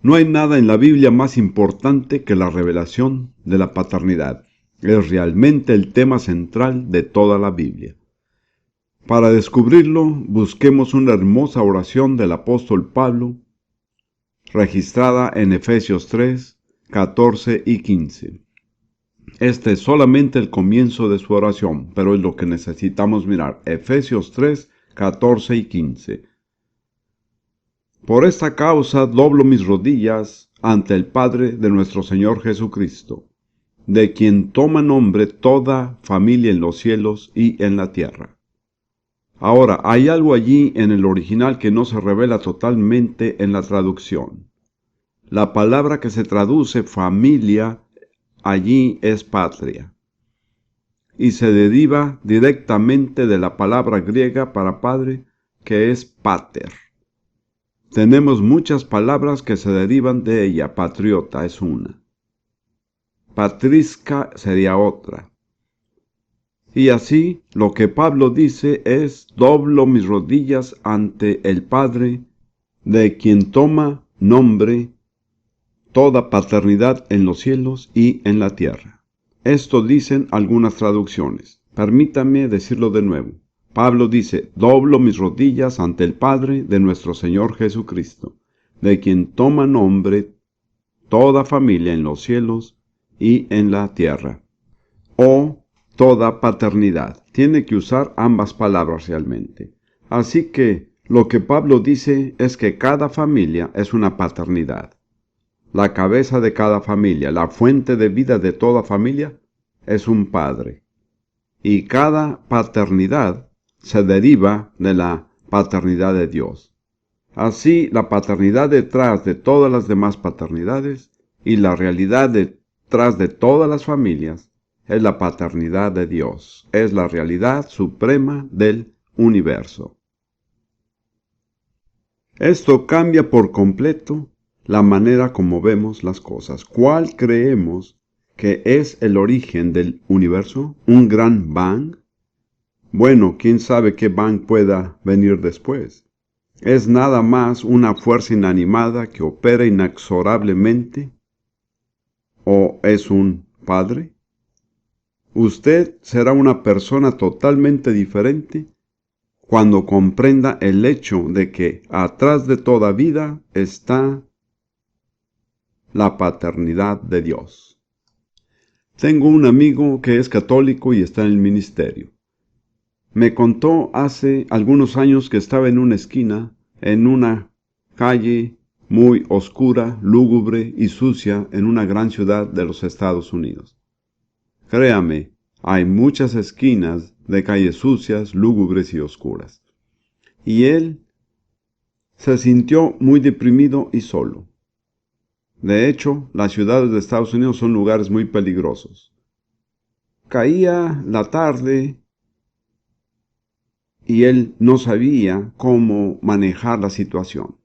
No hay nada en la Biblia más importante que la revelación de la paternidad. Es realmente el tema central de toda la Biblia. Para descubrirlo, busquemos una hermosa oración del apóstol Pablo, registrada en Efesios 3, 14 y 15. Este es solamente el comienzo de su oración, pero es lo que necesitamos mirar. Efesios 3, 14 y 15. Por esta causa doblo mis rodillas ante el Padre de nuestro Señor Jesucristo, de quien toma nombre toda familia en los cielos y en la tierra. Ahora, hay algo allí en el original que no se revela totalmente en la traducción. La palabra que se traduce familia allí es patria, y se deriva directamente de la palabra griega para padre, que es pater. Tenemos muchas palabras que se derivan de ella. Patriota es una. Patrisca sería otra. Y así, lo que Pablo dice es: doblo mis rodillas ante el Padre, de quien toma nombre toda paternidad en los cielos y en la tierra. Esto dicen algunas traducciones. Permítame decirlo de nuevo. Pablo dice: doblo mis rodillas ante el Padre de nuestro Señor Jesucristo, de quien toma nombre toda familia en los cielos y en la tierra. O toda paternidad. Tiene que usar ambas palabras realmente. Así que lo que Pablo dice es que cada familia es una paternidad. La cabeza de cada familia, la fuente de vida de toda familia, es un padre. Y cada paternidad se deriva de la paternidad de Dios. Así, la paternidad detrás de todas las demás paternidades y la realidad detrás de todas las familias es la paternidad de Dios. Es la realidad suprema del universo. Esto cambia por completo la manera como vemos las cosas. ¿Cuál creemos que es el origen del universo? ¿Un gran bang? Bueno, quién sabe qué bang pueda venir después. ¿Es nada más una fuerza inanimada que opera inexorablemente? ¿O es un padre? Usted será una persona totalmente diferente cuando comprenda el hecho de que atrás de toda vida está la paternidad de Dios. Tengo un amigo que es católico y está en el ministerio. Me contó hace algunos años que estaba en una esquina, en una calle muy oscura, lúgubre y sucia en una gran ciudad de los Estados Unidos. Créame, hay muchas esquinas de calles sucias, lúgubres y oscuras. Y él se sintió muy deprimido y solo. De hecho, las ciudades de Estados Unidos son lugares muy peligrosos. Caía la tarde y él no sabía cómo manejar la situación.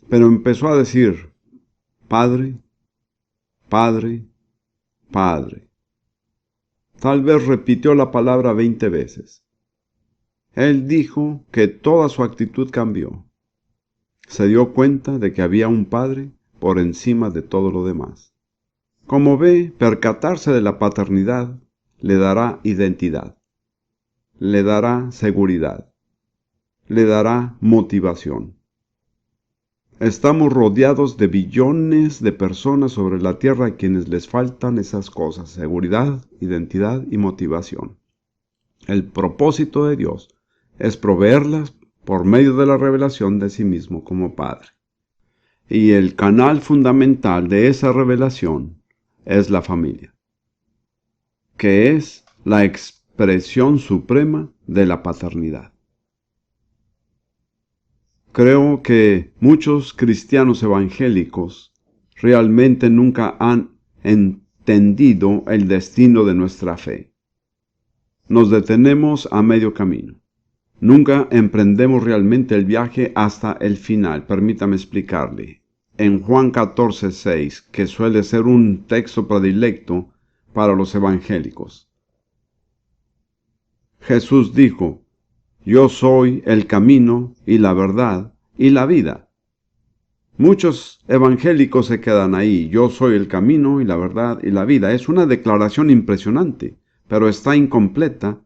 Pero empezó a decir: Padre, Padre, Padre. Tal vez repitió la palabra 20 veces. Él dijo que toda su actitud cambió. Se dio cuenta de que había un Padre por encima de todo lo demás. Como ve, percatarse de la paternidad le dará identidad, le dará seguridad, le dará motivación. Estamos rodeados de billones de personas sobre la tierra a quienes les faltan esas cosas: seguridad, identidad y motivación. El propósito de Dios es proveerlas por medio de la revelación de sí mismo como Padre. Y el canal fundamental de esa revelación es la familia, que es la expresión suprema de la paternidad. Creo que muchos cristianos evangélicos realmente nunca han entendido el destino de nuestra fe. Nos detenemos a medio camino. Nunca emprendemos realmente el viaje hasta el final. Permítame explicarle. En Juan 14:6, que suele ser un texto predilecto para los evangélicos, Jesús dijo: Yo soy el camino y la verdad y la vida. Muchos evangélicos se quedan ahí. Yo soy el camino y la verdad y la vida. Es una declaración impresionante, pero está incompleta,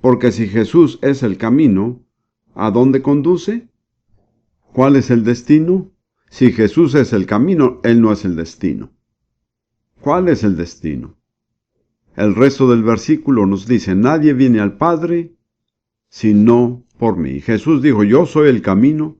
porque si Jesús es el camino, ¿a dónde conduce? ¿Cuál es el destino? Si Jesús es el camino, Él no es el destino. ¿Cuál es el destino? El resto del versículo nos dice, nadie viene al Padre sino por mí. Jesús dijo, yo soy el camino,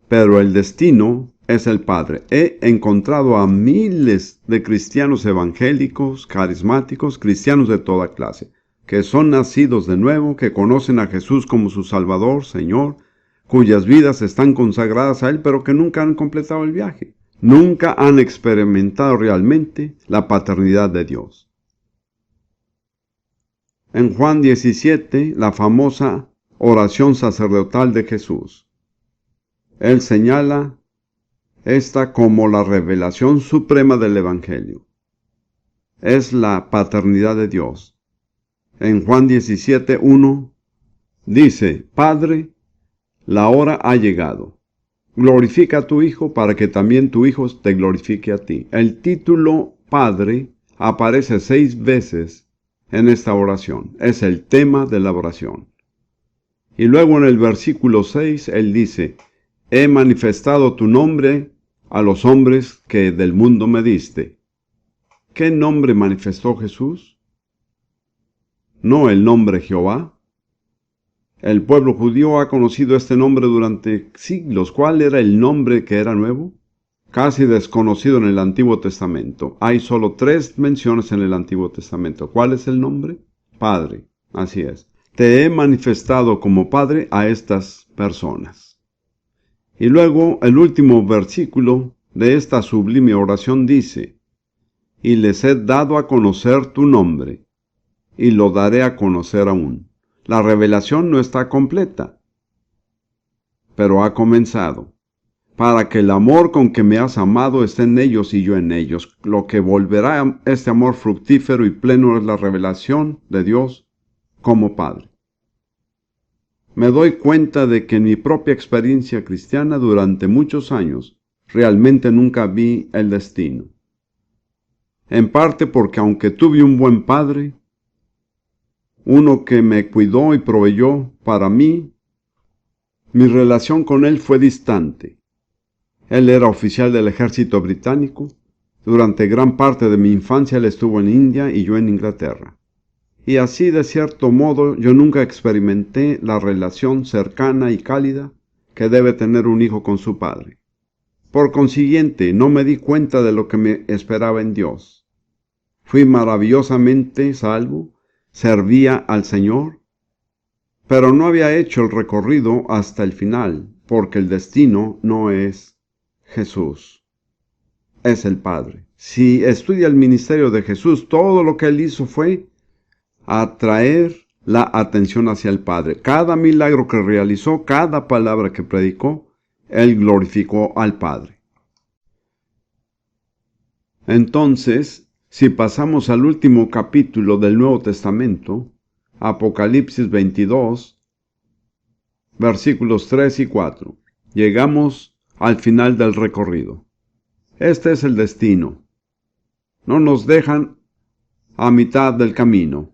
pero el destino es el Padre. He encontrado a miles de cristianos evangélicos, carismáticos, cristianos de toda clase, que son nacidos de nuevo, que conocen a Jesús como su Salvador, Señor, cuyas vidas están consagradas a Él, pero que nunca han completado el viaje. Nunca han experimentado realmente la paternidad de Dios. En Juan 17, la famosa oración sacerdotal de Jesús. Él señala esta como la revelación suprema del Evangelio. Es la paternidad de Dios. En Juan 17, 1, dice, Padre, la hora ha llegado. Glorifica a tu Hijo para que también tu Hijo te glorifique a ti. El título Padre aparece 6 veces en esta oración. Es el tema de la oración. Y luego en el versículo 6, Él dice, he manifestado tu nombre a los hombres que del mundo me diste. ¿Qué nombre manifestó Jesús? No el nombre Jehová. El pueblo judío ha conocido este nombre durante siglos. ¿Cuál era el nombre que era nuevo? Casi desconocido en el Antiguo Testamento. Hay solo 3 menciones en el Antiguo Testamento. ¿Cuál es el nombre? Padre. Así es. Te he manifestado como Padre a estas personas. Y luego el último versículo de esta sublime oración dice, y les he dado a conocer tu nombre, y lo daré a conocer aún. La revelación no está completa, pero ha comenzado, para que el amor con que me has amado esté en ellos y yo en ellos. Lo que volverá este amor fructífero y pleno es la revelación de Dios como Padre. Me doy cuenta de que en mi propia experiencia cristiana durante muchos años realmente nunca vi el destino. En parte porque aunque tuve un buen padre, uno que me cuidó y proveyó para mí, mi relación con él fue distante. Él era oficial del ejército británico. Durante gran parte de mi infancia él estuvo en India y yo en Inglaterra. Y así, de cierto modo, yo nunca experimenté la relación cercana y cálida que debe tener un hijo con su padre. Por consiguiente, no me di cuenta de lo que me esperaba en Dios. Fui maravillosamente salvo, servía al Señor, pero no había hecho el recorrido hasta el final, porque el destino no es Jesús, es el Padre. Si estudia el ministerio de Jesús, todo lo que Él hizo fue atraer la atención hacia el Padre. Cada milagro que realizó, cada palabra que predicó, Él glorificó al Padre. Entonces, si pasamos al último capítulo del Nuevo Testamento, Apocalipsis 22, versículos 3 y 4, llegamos al final del recorrido. Este es el destino. No nos dejan a mitad del camino.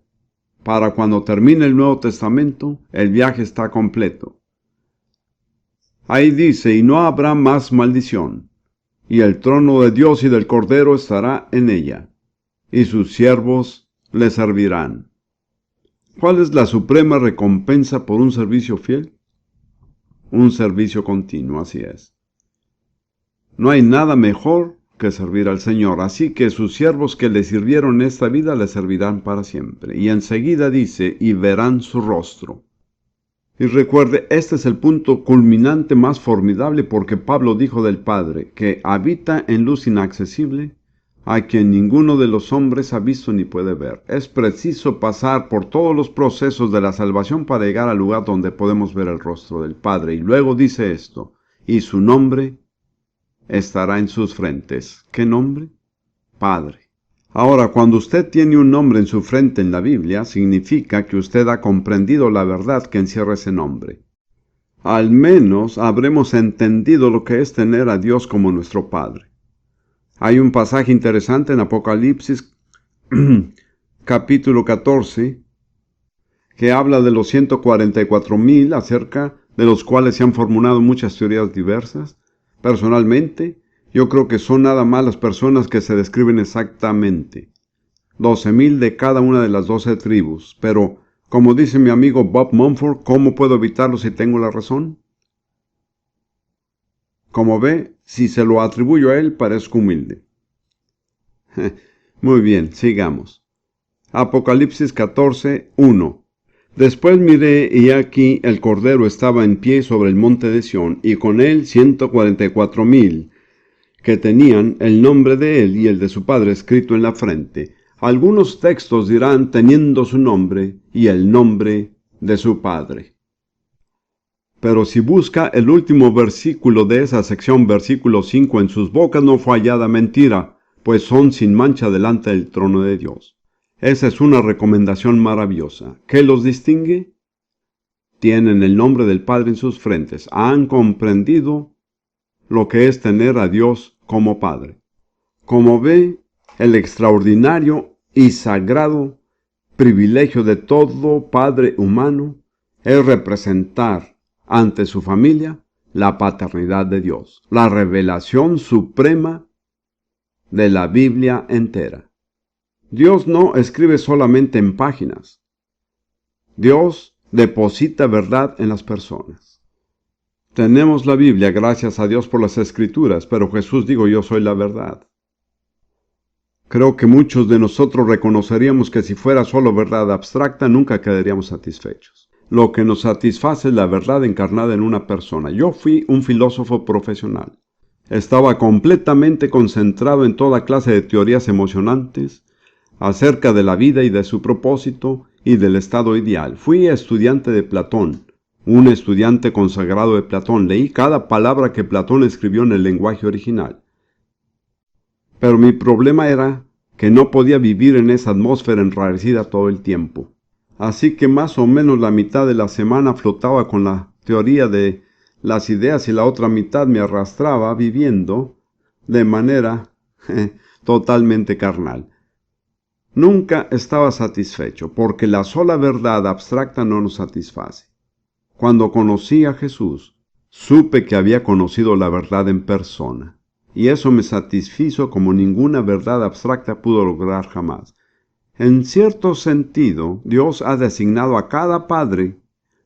Para cuando termine el Nuevo Testamento, el viaje está completo. Ahí dice, y no habrá más maldición, y el trono de Dios y del Cordero estará en ella, y sus siervos le servirán. ¿Cuál es la suprema recompensa por un servicio fiel? Un servicio continuo, así es. No hay nada mejor que servir al Señor, así que sus siervos que le sirvieron en esta vida le servirán para siempre. Y enseguida dice, y verán su rostro. Y recuerde, este es el punto culminante más formidable, porque Pablo dijo del Padre, que habita en luz inaccesible, a quien ninguno de los hombres ha visto ni puede ver. Es preciso pasar por todos los procesos de la salvación para llegar al lugar donde podemos ver el rostro del Padre. Y luego dice esto, y su nombre estará en sus frentes. ¿Qué nombre? Padre. Ahora, cuando usted tiene un nombre en su frente en la Biblia, significa que usted ha comprendido la verdad que encierra ese nombre. al menos habremos entendido lo que es tener a Dios como nuestro Padre. Hay un pasaje interesante en Apocalipsis capítulo 14 que habla de los 144,000, acerca de los cuales se han formulado muchas teorías diversas. Personalmente, yo creo que son nada más las personas que se describen exactamente. 12,000 de cada una de las 12 tribus. Pero, como dice mi amigo Bob Mumford, ¿cómo puedo evitarlo si tengo la razón? Como ve, si se lo atribuyo a él, parezco humilde. Muy bien, sigamos. Apocalipsis 14, 1. Después miré, y aquí el Cordero estaba en pie sobre el monte de Sión, y con él 144,000, que tenían el nombre de él y el de su Padre escrito en la frente. Algunos textos dirán teniendo su nombre y el nombre de su Padre. Pero si busca el último versículo de esa sección, versículo 5, en sus bocas no fue hallada mentira, pues son sin mancha delante del trono de Dios. Esa es una recomendación maravillosa. ¿Qué los distingue? Tienen el nombre del Padre en sus frentes. Han comprendido lo que es tener a Dios como Padre. Como ve, el extraordinario y sagrado privilegio de todo padre humano es representar ante su familia la paternidad de Dios, la revelación suprema de la Biblia entera. Dios no escribe solamente en páginas. Dios deposita verdad en las personas. Tenemos la Biblia, gracias a Dios por las Escrituras, pero Jesús dijo, yo soy la verdad. Creo que muchos de nosotros reconoceríamos que si fuera solo verdad abstracta, nunca quedaríamos satisfechos. Lo que nos satisface es la verdad encarnada en una persona. Yo fui un filósofo profesional. Estaba completamente concentrado en toda clase de teorías emocionantes acerca de la vida y de su propósito y del estado ideal. Fui estudiante de Platón, un estudiante consagrado de Platón. Leí cada palabra que Platón escribió en el lenguaje original. Pero mi problema era que no podía vivir en esa atmósfera enrarecida todo el tiempo. Así que más o menos la mitad de la semana flotaba con la teoría de las ideas y la otra mitad me arrastraba viviendo de manera totalmente carnal. Nunca estaba satisfecho, porque la sola verdad abstracta no nos satisface. Cuando conocí a Jesús, supe que había conocido la verdad en persona, y eso me satisfizo como ninguna verdad abstracta pudo lograr jamás. En cierto sentido, Dios ha designado a cada padre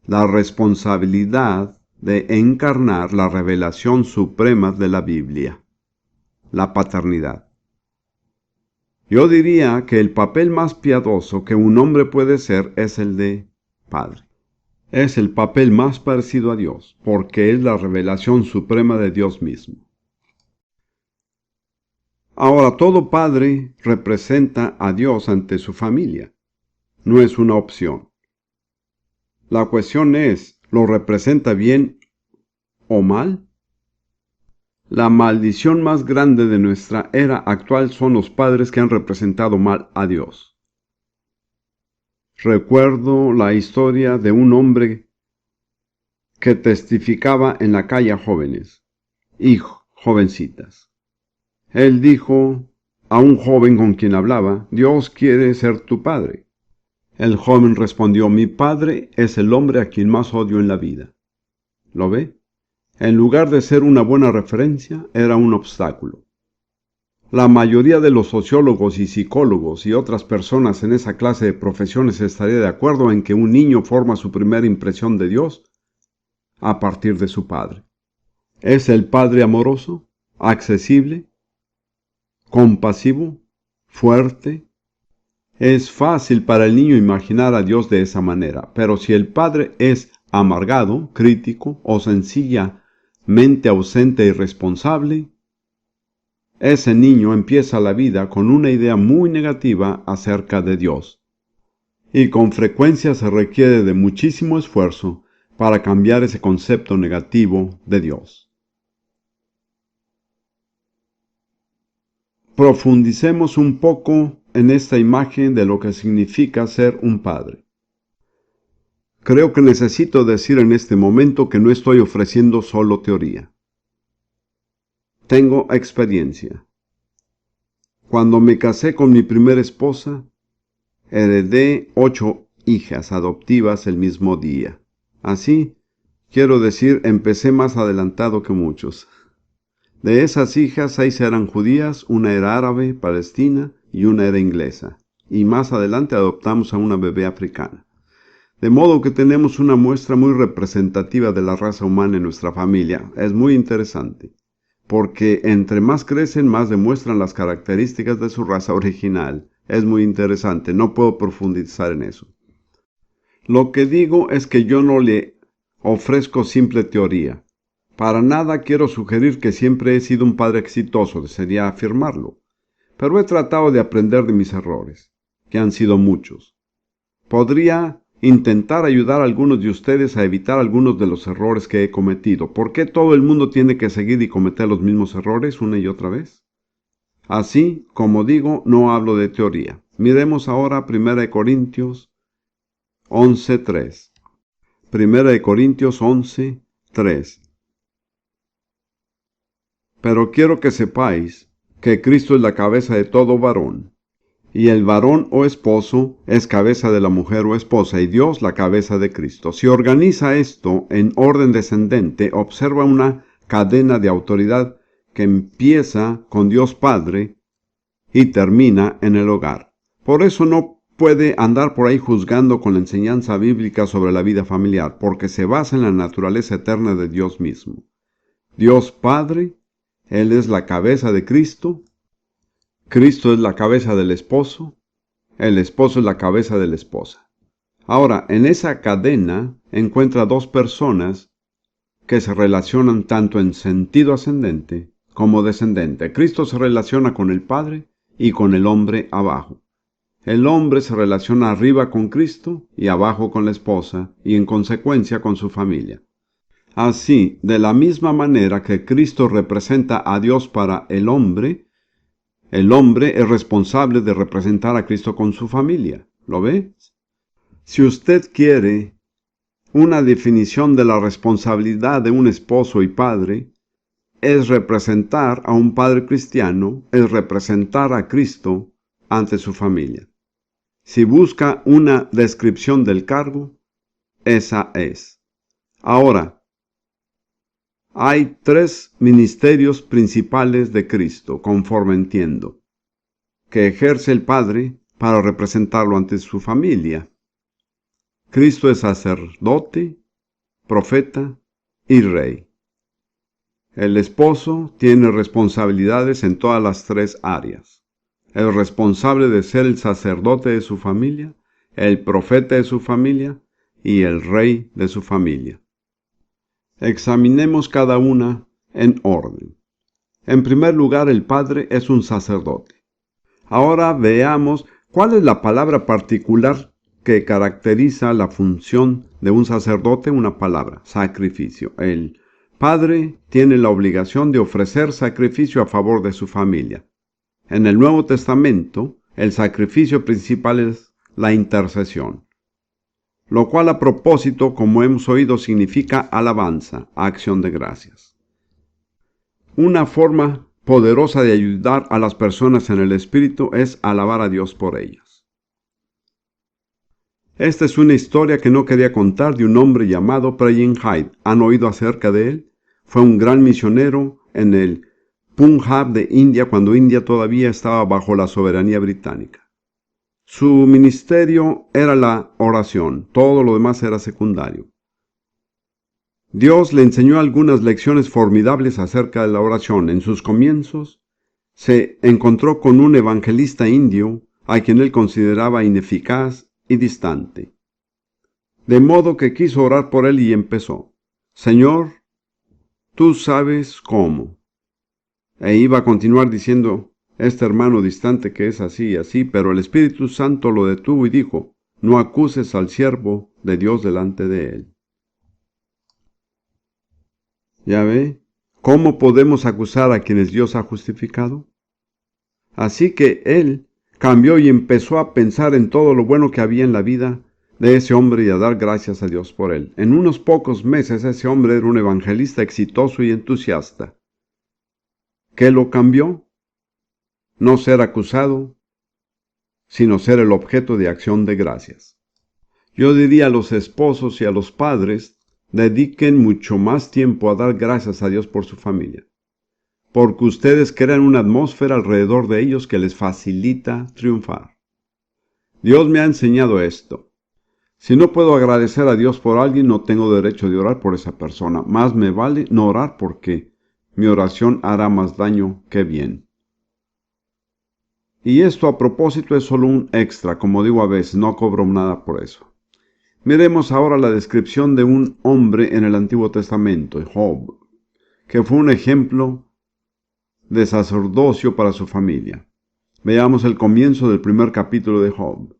la responsabilidad de encarnar la revelación suprema de la Biblia, la paternidad. Yo diría que el papel más piadoso que un hombre puede ser es el de padre. Es el papel más parecido a Dios, porque es la revelación suprema de Dios mismo. Ahora, todo padre representa a Dios ante su familia. No es una opción. La cuestión es, ¿lo representa bien o mal? La maldición más grande de nuestra era actual son los padres que han representado mal a Dios. Recuerdo la historia de un hombre que testificaba en la calle a jóvenes y jovencitas. Él dijo a un joven con quien hablaba, Dios quiere ser tu padre. El joven respondió, mi padre es el hombre a quien más odio en la vida. ¿Lo ve? En lugar de ser una buena referencia, era un obstáculo. La mayoría de los sociólogos y psicólogos y otras personas en esa clase de profesiones estaría de acuerdo en que un niño forma su primera impresión de Dios a partir de su padre. ¿Es el padre amoroso, accesible, compasivo, fuerte? Es fácil para el niño imaginar a Dios de esa manera, pero si el padre es amargado, crítico o sencillamente ausente e irresponsable, ese niño empieza la vida con una idea muy negativa acerca de Dios. Y con frecuencia se requiere de muchísimo esfuerzo para cambiar ese concepto negativo de Dios. Profundicemos un poco en esta imagen de lo que significa ser un padre. creo que necesito decir en este momento que no estoy ofreciendo solo teoría. Tengo experiencia. Cuando me casé con mi primera esposa, heredé 8 hijas adoptivas el mismo día. Así, quiero decir, empecé más adelantado que muchos. De esas hijas, 6 eran judías, una era árabe, palestina y una era inglesa. Y más adelante adoptamos a una bebé africana. De modo que tenemos una muestra muy representativa de la raza humana en nuestra familia. Es muy interesante, porque entre más crecen, más demuestran las características de su raza original. Es muy interesante, no puedo profundizar en eso. Lo que digo es que yo no le ofrezco simple teoría. Para nada quiero sugerir que siempre he sido un padre exitoso, sería afirmarlo. Pero he tratado de aprender de mis errores, que han sido muchos. Podría intentar ayudar a algunos de ustedes a evitar algunos de los errores que he cometido. ¿Por qué todo el mundo tiene que seguir y cometer los mismos errores una y otra vez? Así, como digo, no hablo de teoría. Miremos ahora 1 Corintios 11:3. 1 Corintios 11:3. Pero quiero que sepáis que Cristo es la cabeza de todo varón, y el varón o esposo es cabeza de la mujer o esposa, y Dios la cabeza de Cristo. Si organiza esto en orden descendente, observa una cadena de autoridad que empieza con Dios Padre y termina en el hogar. Por eso no puede andar por ahí juzgando con la enseñanza bíblica sobre la vida familiar, porque se basa en la naturaleza eterna de Dios mismo. Dios Padre, Él es la cabeza de Cristo, Cristo es la cabeza del esposo, el esposo es la cabeza de la esposa. Ahora, en esa cadena encuentra 2 personas que se relacionan tanto en sentido ascendente como descendente. Cristo se relaciona con el Padre y con el hombre abajo. El hombre se relaciona arriba con Cristo y abajo con la esposa y en consecuencia con su familia. Así, de la misma manera que Cristo representa a Dios para el hombre es responsable de representar a Cristo con su familia. ¿Lo ve? Si usted quiere una definición de la responsabilidad de un esposo y padre, es representar a un padre cristiano, es representar a Cristo ante su familia. Si busca una descripción del cargo, esa es. Ahora, hay 3 ministerios principales de Cristo, conforme entiendo, que ejerce el Padre para representarlo ante su familia. Cristo es sacerdote, profeta y rey. El esposo tiene responsabilidades en todas las 3 áreas. Es responsable de ser el sacerdote de su familia, el profeta de su familia y el rey de su familia. Examinemos cada una en orden. En primer lugar, el padre es un sacerdote. Ahora veamos cuál es la palabra particular que caracteriza la función de un sacerdote. Una palabra: sacrificio. El padre tiene la obligación de ofrecer sacrificio a favor de su familia. En el Nuevo Testamento, el sacrificio principal es la intercesión, lo cual a propósito, como hemos oído, significa alabanza, acción de gracias. Una forma poderosa de ayudar a las personas en el Espíritu es alabar a Dios por ellas. Esta es una historia que no quería contar de un hombre llamado Praying Hyde. ¿Han oído acerca de él? Fue un gran misionero en el Punjab de India, cuando India todavía estaba bajo la soberanía británica. Su ministerio era la oración, todo lo demás era secundario. Dios le enseñó algunas lecciones formidables acerca de la oración. En sus comienzos, se encontró con un evangelista indio a quien él consideraba ineficaz y distante. De modo que quiso orar por él y empezó: Señor, tú sabes cómo. E iba a continuar diciendo: este hermano distante que es así y así, pero el Espíritu Santo lo detuvo y dijo: no acuses al siervo de Dios delante de él. ¿Ya ve? ¿Cómo podemos acusar a quienes Dios ha justificado? Así que él cambió y empezó a pensar en todo lo bueno que había en la vida de ese hombre y a dar gracias a Dios por él. En unos pocos meses ese hombre era un evangelista exitoso y entusiasta. ¿Qué lo cambió? No ser acusado, sino ser el objeto de acción de gracias. Yo diría a los esposos y a los padres, dediquen mucho más tiempo a dar gracias a Dios por su familia, porque ustedes crean una atmósfera alrededor de ellos que les facilita triunfar. Dios me ha enseñado esto. Si no puedo agradecer a Dios por alguien, no tengo derecho de orar por esa persona. Más me vale no orar porque mi oración hará más daño que bien. Y esto a propósito es solo un extra, como digo a veces, no cobro nada por eso. Miremos ahora la descripción de un hombre en el Antiguo Testamento, Job, que fue un ejemplo de sacerdocio para su familia. Veamos el comienzo del primer capítulo de Job.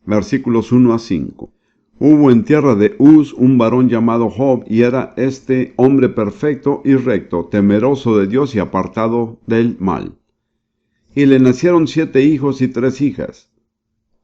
Versículos 1 a 5. Hubo en tierra de Uz un varón llamado Job, y era este hombre perfecto y recto, temeroso de Dios y apartado del mal. Y le nacieron 7 hijos y 3 hijas.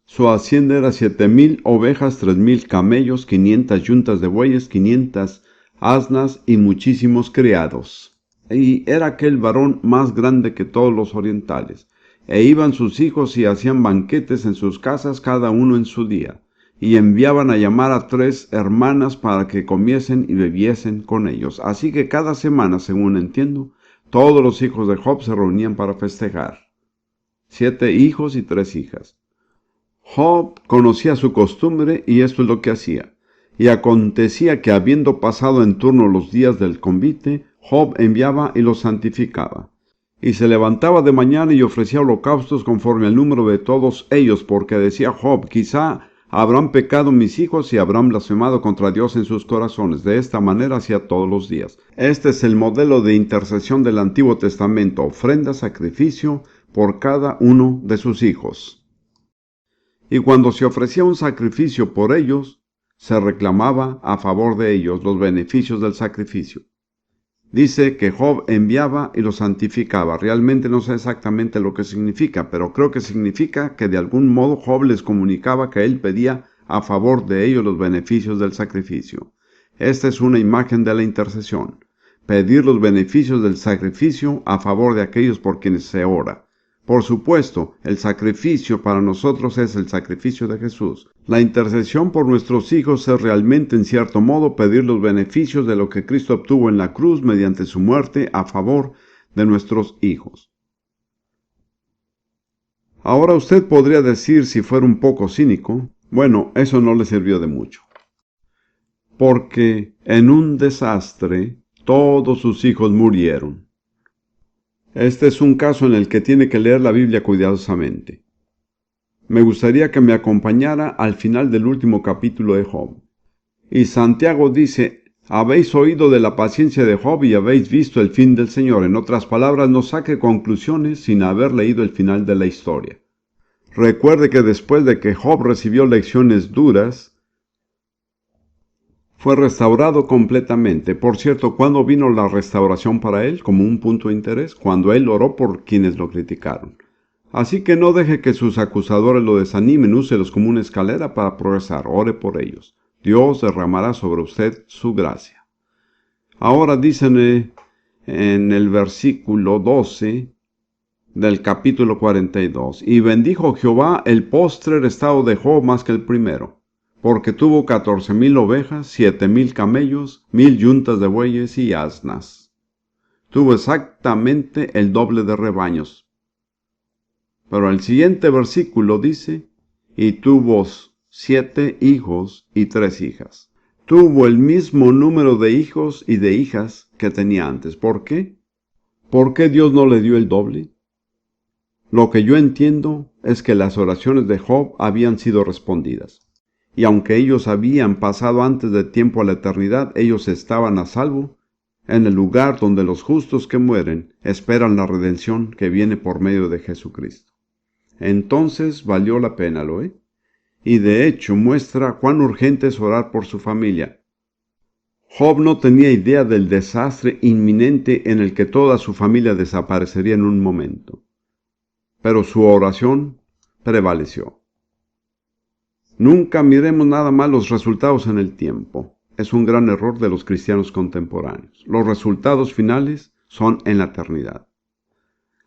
Su hacienda era 7,000 ovejas, 3,000 camellos, 500 yuntas de bueyes, 500 asnas y muchísimos criados. Y era aquel varón más grande que todos los orientales. E iban sus hijos y hacían banquetes en sus casas, cada uno en su día. Y enviaban a llamar a 3 hermanas para que comiesen y bebiesen con ellos. Así que cada semana, según entiendo, todos los hijos de Job se reunían para festejar. 7 hijos y 3 hijas. Job conocía su costumbre y esto es lo que hacía. Y acontecía que habiendo pasado en turno los días del convite, Job enviaba y los santificaba. Y se levantaba de mañana y ofrecía holocaustos conforme al número de todos ellos, porque decía Job, quizá habrán pecado mis hijos y habrán blasfemado contra Dios en sus corazones. De esta manera hacía todos los días. Este es el modelo de intercesión del Antiguo Testamento, ofrenda, sacrificio por cada uno de sus hijos. Y cuando se ofrecía un sacrificio por ellos, se reclamaba a favor de ellos los beneficios del sacrificio. Dice que Job enviaba y los santificaba. Realmente no sé exactamente lo que significa, pero creo que significa que de algún modo Job les comunicaba que él pedía a favor de ellos los beneficios del sacrificio. Esta es una imagen de la intercesión. Pedir los beneficios del sacrificio a favor de aquellos por quienes se ora. Por supuesto, el sacrificio para nosotros es el sacrificio de Jesús. La intercesión por nuestros hijos es realmente, en cierto modo, pedir los beneficios de lo que Cristo obtuvo en la cruz mediante su muerte a favor de nuestros hijos. Ahora usted podría decir, si fuera un poco cínico, bueno, eso no le sirvió de mucho. Porque en un desastre todos sus hijos murieron. Este es un caso en el que tiene que leer la Biblia cuidadosamente. Me gustaría que me acompañara al final del último capítulo de Job. Y Santiago dice, habéis oído de la paciencia de Job y habéis visto el fin del Señor. En otras palabras, no saque conclusiones sin haber leído el final de la historia. Recuerde que después de que Job recibió lecciones duras, fue restaurado completamente. Por cierto, ¿cuándo vino la restauración para él como un punto de interés? Cuando él oró por quienes lo criticaron. Así que no deje que sus acusadores lo desanimen, úselos como una escalera para progresar. Ore por ellos. Dios derramará sobre usted su gracia. Ahora dicen en el versículo 12 del capítulo 42, y bendijo Jehová el postrer estado de Job más que el primero, porque tuvo 14,000 ovejas, 7,000 camellos, 1,000 yuntas de bueyes y asnas. Tuvo exactamente el doble de rebaños. Pero el siguiente versículo dice, y tuvo 7 hijos y 3 hijas. Tuvo el mismo número de hijos y de hijas que tenía antes. ¿Por qué? ¿Por qué Dios no le dio el doble? Lo que yo entiendo es que las oraciones de Job habían sido respondidas. Y aunque ellos habían pasado antes de tiempo a la eternidad, ellos estaban a salvo en el lugar donde los justos que mueren esperan la redención que viene por medio de Jesucristo. Entonces valió la pena, ¿lo ve? Y de hecho muestra cuán urgente es orar por su familia. Job no tenía idea del desastre inminente en el que toda su familia desaparecería en un momento. Pero su oración prevaleció. Nunca miremos nada más los resultados en el tiempo. Es un gran error de los cristianos contemporáneos. Los resultados finales son en la eternidad.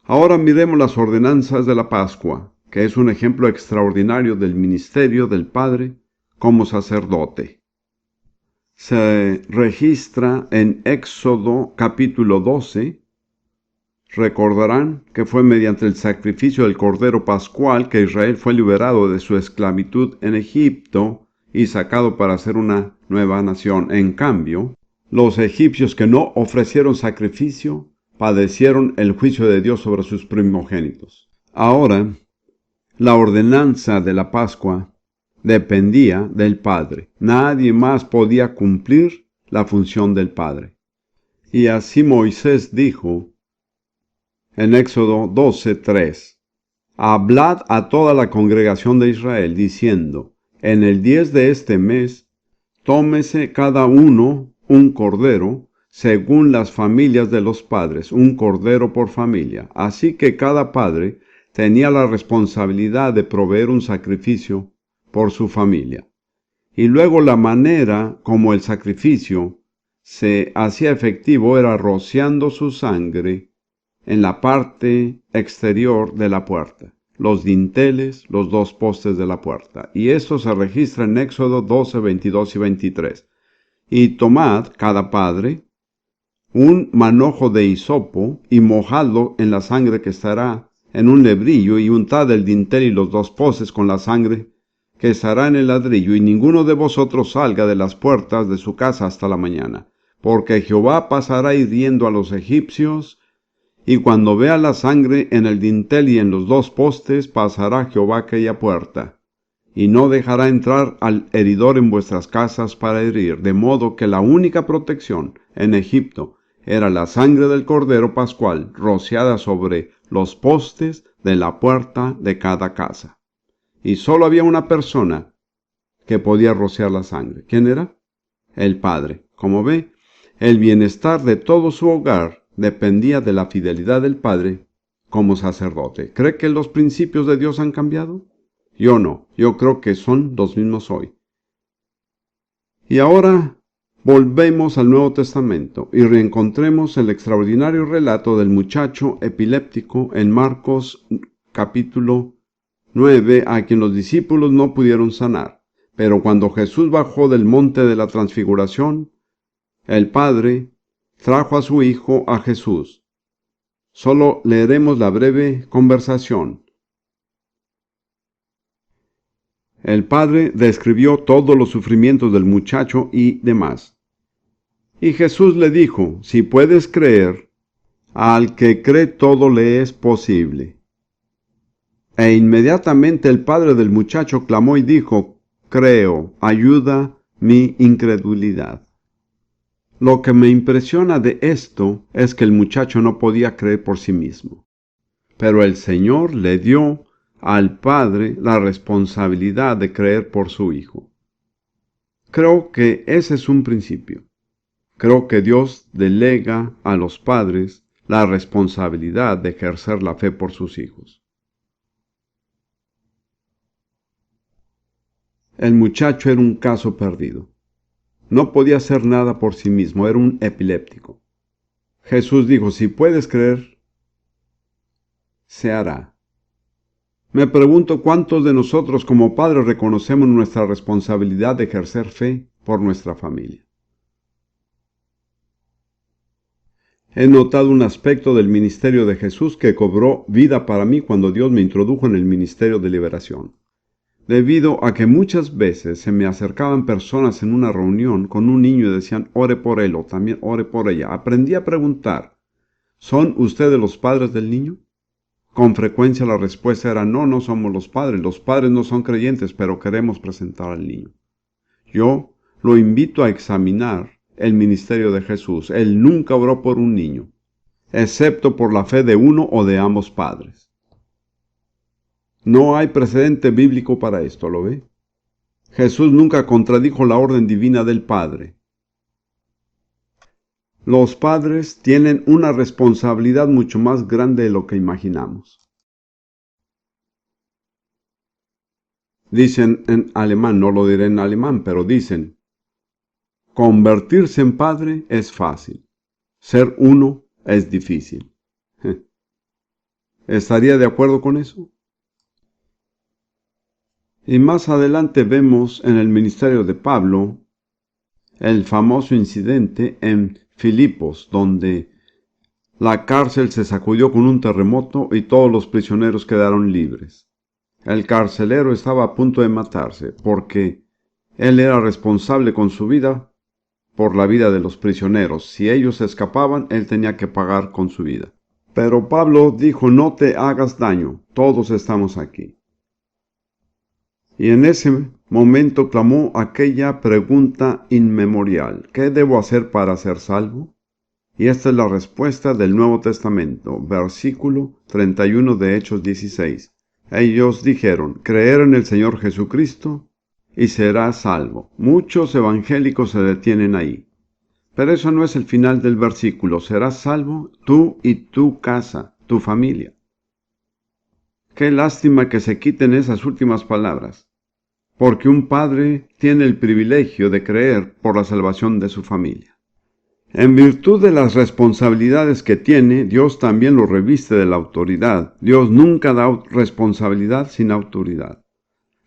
Ahora miremos las ordenanzas de la Pascua, que es un ejemplo extraordinario del ministerio del Padre como sacerdote. Se registra en Éxodo capítulo 12. Recordarán que fue mediante el sacrificio del Cordero Pascual que Israel fue liberado de su esclavitud en Egipto y sacado para ser una nueva nación. En cambio, los egipcios que no ofrecieron sacrificio padecieron el juicio de Dios sobre sus primogénitos. Ahora, la ordenanza de la Pascua dependía del Padre. Nadie más podía cumplir la función del Padre. Y así Moisés dijo en Éxodo 12:3, hablad a toda la congregación de Israel, diciendo, en el 10 de este mes, tómese cada uno un cordero, según las familias de los padres, un cordero por familia. Así que cada padre tenía la responsabilidad de proveer un sacrificio por su familia. Y luego la manera como el sacrificio se hacía efectivo era rociando su sangre en la parte exterior de la puerta, los dinteles, los dos postes de la puerta. Y esto se registra en Éxodo 12, 22 y 23. Y tomad cada padre un manojo de hisopo y mojadlo en la sangre que estará en un lebrillo y untad el dintel y los dos postes con la sangre que estará en el ladrillo, y ninguno de vosotros salga de las puertas de su casa hasta la mañana, porque Jehová pasará hiriendo a los egipcios, y cuando vea la sangre en el dintel y en los dos postes, pasará Jehová aquella puerta, y no dejará entrar al heridor en vuestras casas para herir, de modo que la única protección en Egipto era la sangre del Cordero Pascual, rociada sobre los postes de la puerta de cada casa. Y solo había una persona que podía rociar la sangre. ¿Quién era? El Padre. Como ve, el bienestar de todo su hogar dependía de la fidelidad del Padre como sacerdote. ¿Cree que los principios de Dios han cambiado? Yo no. Yo creo que son los mismos hoy. Y ahora volvemos al Nuevo Testamento y reencontremos el extraordinario relato del muchacho epiléptico en Marcos capítulo 9, a quien los discípulos no pudieron sanar. Pero cuando Jesús bajó del monte de la transfiguración, el Padre trajo a su Hijo a Jesús. Solo leeremos la breve conversación. El Padre describió todos los sufrimientos del muchacho y demás. Y Jesús le dijo, si puedes creer, al que cree todo le es posible. E inmediatamente el padre del muchacho clamó y dijo, creo, ayuda mi incredulidad. Lo que me impresiona de esto es que el muchacho no podía creer por sí mismo. Pero el Señor le dio al padre la responsabilidad de creer por su hijo. Creo que ese es un principio. Creo que Dios delega a los padres la responsabilidad de ejercer la fe por sus hijos. El muchacho era un caso perdido. No podía hacer nada por sí mismo, era un epiléptico. Jesús dijo, si puedes creer, se hará. Me pregunto cuántos de nosotros como padres reconocemos nuestra responsabilidad de ejercer fe por nuestra familia. He notado un aspecto del ministerio de Jesús que cobró vida para mí cuando Dios me introdujo en el ministerio de liberación. Debido a que muchas veces se me acercaban personas en una reunión con un niño y decían, ore por él o también ore por ella. Aprendí a preguntar, ¿son ustedes los padres del niño? Con frecuencia la respuesta era, no, no somos los padres no son creyentes, pero queremos presentar al niño. Yo lo invito a examinar el ministerio de Jesús. Él nunca oró por un niño, excepto por la fe de uno o de ambos padres. No hay precedente bíblico para esto, ¿lo ve? Jesús nunca contradijo la orden divina del Padre. Los padres tienen una responsabilidad mucho más grande de lo que imaginamos. Dicen en alemán, no lo diré en alemán, pero dicen, convertirse en padre es fácil, ser uno es difícil. ¿Estaría de acuerdo con eso? Y más adelante vemos en el ministerio de Pablo el famoso incidente en Filipos, donde la cárcel se sacudió con un terremoto y todos los prisioneros quedaron libres. El carcelero estaba a punto de matarse porque él era responsable con su vida por la vida de los prisioneros. Si ellos escapaban, él tenía que pagar con su vida. Pero Pablo dijo, no te hagas daño, todos estamos aquí. Y en ese momento clamó aquella pregunta inmemorial, ¿qué debo hacer para ser salvo? Y esta es la respuesta del Nuevo Testamento, versículo 31 de Hechos 16. Ellos dijeron, creer en el Señor Jesucristo y serás salvo. Muchos evangélicos se detienen ahí. Pero eso no es el final del versículo. Serás salvo tú y tu casa, tu familia. Qué lástima que se quiten esas últimas palabras, porque un padre tiene el privilegio de creer por la salvación de su familia. En virtud de las responsabilidades que tiene, Dios también lo reviste de la autoridad. Dios nunca da responsabilidad sin autoridad.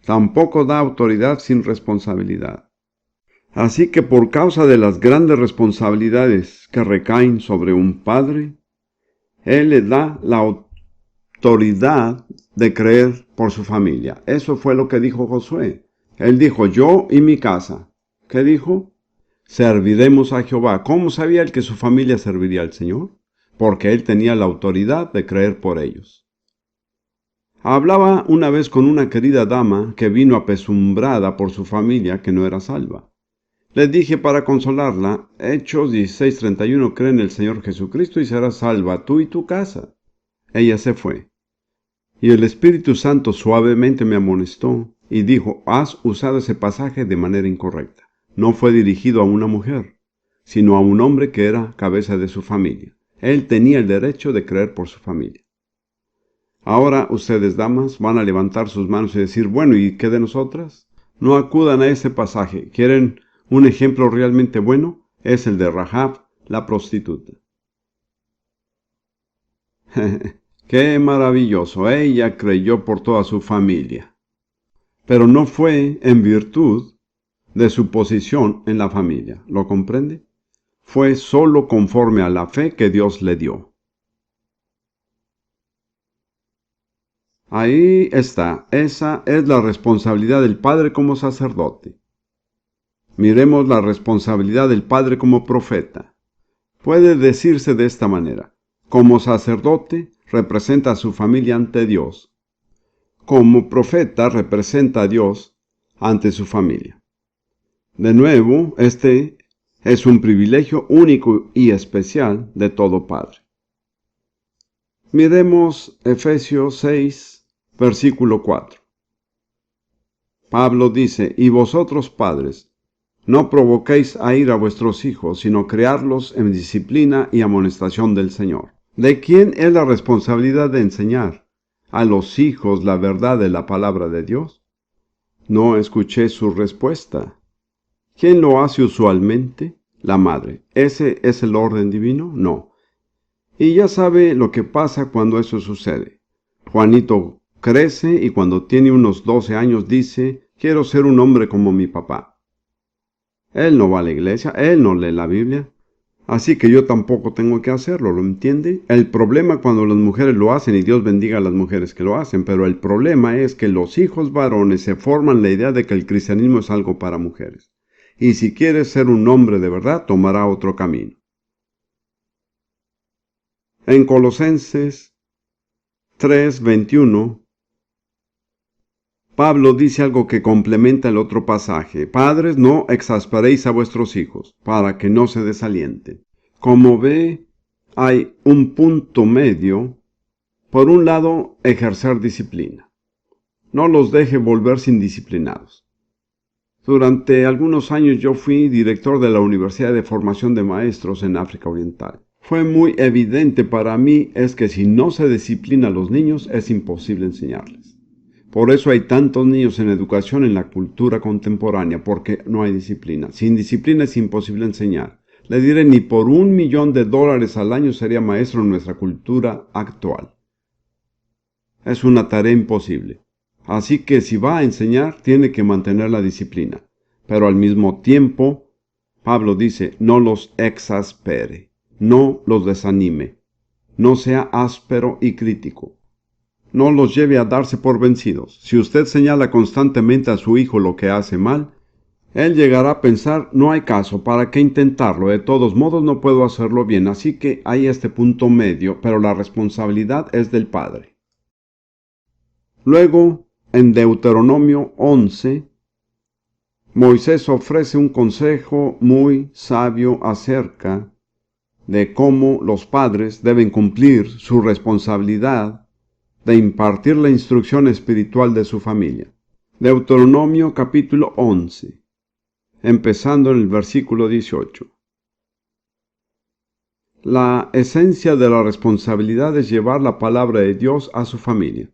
Tampoco da autoridad sin responsabilidad. Así que por causa de las grandes responsabilidades que recaen sobre un padre, Él le da la autoridad de creer por su familia. Eso fue lo que dijo Josué. Él dijo, yo y mi casa. ¿Qué dijo? Serviremos a Jehová. ¿Cómo sabía él que su familia serviría al Señor? Porque él tenía la autoridad de creer por ellos. Hablaba una vez con una querida dama que vino apesumbrada por su familia que no era salva. Le dije para consolarla, Hechos 16:31, cree en el Señor Jesucristo y serás salva tú y tu casa. Ella se fue. Y el Espíritu Santo suavemente me amonestó y dijo, has usado ese pasaje de manera incorrecta. No fue dirigido a una mujer, sino a un hombre que era cabeza de su familia. Él tenía el derecho de creer por su familia. Ahora ustedes, damas, van a levantar sus manos y decir, bueno, ¿y qué de nosotras? No acudan a ese pasaje. ¿Quieren un ejemplo realmente bueno? Es el de Rahab, la prostituta. ¡Qué maravilloso! Ella creyó por toda su familia. Pero no fue en virtud de su posición en la familia. ¿Lo comprende? Fue solo conforme a la fe que Dios le dio. Ahí está. Esa es la responsabilidad del padre como sacerdote. Miremos la responsabilidad del padre como profeta. Puede decirse de esta manera. Como sacerdote, representa a su familia ante Dios. Como profeta, representa a Dios ante su familia. De nuevo, este es un privilegio único y especial de todo padre. Miremos Efesios 6, versículo 4. Pablo dice, y vosotros padres, no provoquéis a ira a vuestros hijos, sino criarlos en disciplina y amonestación del Señor. ¿De quién es la responsabilidad de enseñar a los hijos la verdad de la palabra de Dios? No escuché su respuesta. ¿Quién lo hace usualmente? La madre. ¿Ese es el orden divino? No. Y ya sabe lo que pasa cuando eso sucede. Juanito crece y cuando tiene unos 12 años dice, quiero ser un hombre como mi papá. Él no va a la iglesia, él no lee la Biblia. Así que yo tampoco tengo que hacerlo, ¿lo entiende? El problema cuando las mujeres lo hacen, y Dios bendiga a las mujeres que lo hacen, pero el problema es que los hijos varones se forman la idea de que el cristianismo es algo para mujeres. Y si quieres ser un hombre de verdad, tomará otro camino. En Colosenses 3:21, Pablo dice algo que complementa el otro pasaje. Padres, no exasperéis a vuestros hijos, para que no se desalienten. Como ve, hay un punto medio. Por un lado, ejercer disciplina. No los deje volverse indisciplinados. Durante algunos años yo fui director de la Universidad de Formación de Maestros en África Oriental. Fue muy evidente para mí es que si no se disciplina a los niños es imposible enseñarles. Por eso hay tantos niños en educación en la cultura contemporánea, porque no hay disciplina. Sin disciplina es imposible enseñar. Le diré, ni por $1.000.000 al año sería maestro en nuestra cultura actual. Es una tarea imposible. Así que si va a enseñar, tiene que mantener la disciplina. Pero al mismo tiempo, Pablo dice, no los exaspere, no los desanime, no sea áspero y crítico. No los lleve a darse por vencidos. Si usted señala constantemente a su hijo lo que hace mal, él llegará a pensar, no hay caso, ¿para qué intentarlo? De todos modos no puedo hacerlo bien, así que hay este punto medio, pero la responsabilidad es del padre. Luego, en Deuteronomio 11, Moisés ofrece un consejo muy sabio acerca de cómo los padres deben cumplir su responsabilidad de impartir la instrucción espiritual de su familia. Deuteronomio capítulo 11, empezando en el versículo 18. La esencia de la responsabilidad es llevar la palabra de Dios a su familia.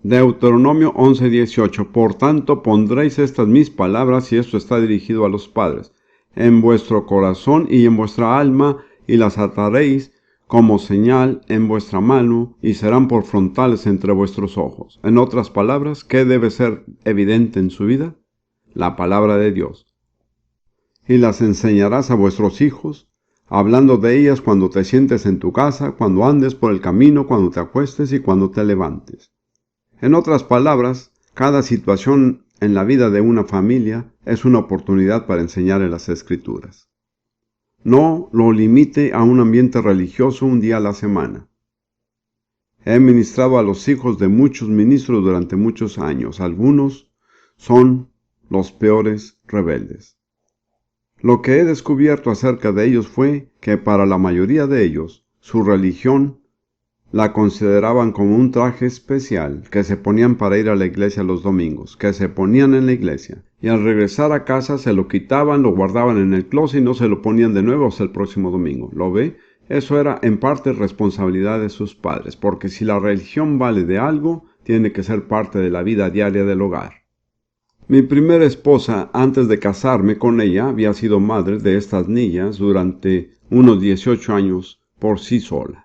Deuteronomio 11:18. Por tanto pondréis estas mis palabras, y esto está dirigido a los padres, en vuestro corazón y en vuestra alma, y las ataréis como señal en vuestra mano, y serán por frontales entre vuestros ojos. En otras palabras, ¿qué debe ser evidente en su vida? La palabra de Dios. Y las enseñarás a vuestros hijos, hablando de ellas cuando te sientes en tu casa, cuando andes por el camino, cuando te acuestes y cuando te levantes. En otras palabras, cada situación en la vida de una familia es una oportunidad para enseñar en las Escrituras. No lo limite a un ambiente religioso un día a la semana. He ministrado a los hijos de muchos ministros durante muchos años. Algunos son los peores rebeldes. Lo que he descubierto acerca de ellos fue que para la mayoría de ellos, su religión la consideraban como un traje especial que se ponían para ir a la iglesia los domingos, que se ponían en la iglesia, y al regresar a casa se lo quitaban, lo guardaban en el closet y no se lo ponían de nuevo hasta el próximo domingo. ¿Lo ve? Eso era en parte responsabilidad de sus padres, porque si la religión vale de algo, tiene que ser parte de la vida diaria del hogar. Mi primera esposa, antes de casarme con ella, había sido madre de estas niñas durante unos 18 años por sí sola.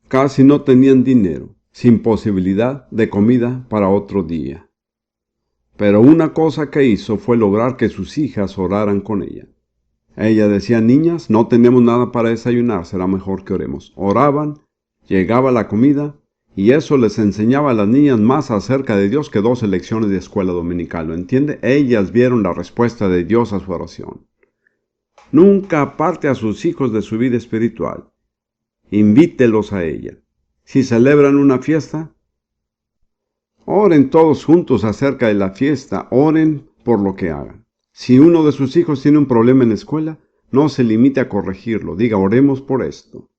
Casi no tenían dinero, sin posibilidad de comida para otro día. Pero una cosa que hizo fue lograr que sus hijas oraran con ella. Ella decía, niñas, no tenemos nada para desayunar, será mejor que oremos. Oraban, llegaba la comida, y eso les enseñaba a las niñas más acerca de Dios que 2 lecciones de escuela dominical. ¿Lo entiende? Ellas vieron la respuesta de Dios a su oración. Nunca aparte a sus hijos de su vida espiritual. Invítelos a ella. Si celebran una fiesta, oren todos juntos acerca de la fiesta, oren por lo que hagan. Si uno de sus hijos tiene un problema en la escuela, no se limite a corregirlo, diga oremos por esto.